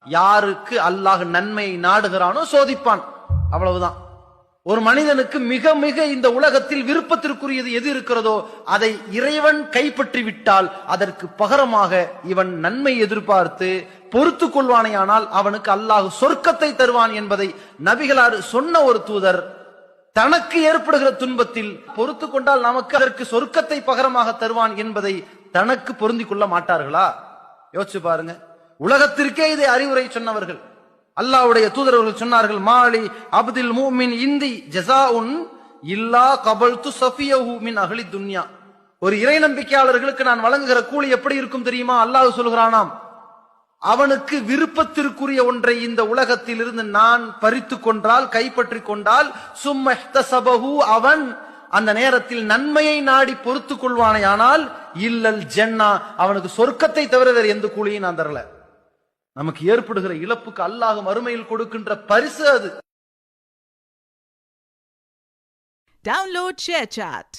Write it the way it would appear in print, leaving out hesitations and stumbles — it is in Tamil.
யாருக்கு அல்லாஹ் நன்மையை நாடுகிறானோ சோதிப்பான், அவ்வளவுதான். ஒரு மனிதனுக்கு மிக மிக இந்த உலகத்தில் விருப்பத்திற்குரியது எது இருக்கிறதோ அதை இறைவன் கைப்பற்றி விட்டால் அதற்கு பகரமாக இவன் நன்மை எதிர்பார்த்து பொறுத்து கொள்வானேயானால் அவனுக்கு அல்லாஹ் சொர்க்கத்தை தருவான் என்பதை நபிகளார் சொன்ன ஒரு தூதர் தனக்கு ஏற்படுகிற துன்பத்தில் பொறுத்து கொண்டால் நமக்கு அதற்கு சொர்க்கத்தை பகரமாக தருவான் என்பதை தனக்கு பொருந்திக் கொள்ள மாட்டார்களா? யோசிச்சு பாருங்க. உலகத்திற்கே இதை அறிவுரை சொன்னவர்கள். அல்லாஹ்வுடைய தூதர்கள் சொன்னார்கள், மாலி அப்துல் மூமின் இந்தி ஜஸாஉன் இல்லா கபல்து சஃபியஹு மின் அஹ்லி துன்யா. ஒரு இறை நம்பிக்கையாளர்களுக்கு நான் வழங்குகிற கூலி எப்படி இருக்கும் தெரியுமா? அல்லாஹ் சொல்கிறானாம், அவனுக்கு விருப்பத்திற்குரிய ஒன்றை இந்த உலகத்தில் இருந்து நான் பறித்து கொண்டால், கைப்பற்றி கொண்டால், சும்மஹ்தஸபஹு, அவன் அந்த நேரத்தில் நன்மையை நாடி பொறுத்து கொள்வானே, ஆனால் இல்லல் ஜன்னா, அவனுக்கு சொர்க்கத்தை தவிர வேறு எந்த கூலியும் நான் தரல. நமக்கு ஏற்படுகிற இழப்புக்கு அல்லாஹ் மறுமையில் கொடுக்கின்ற பரிசு அது. Download ShareChat.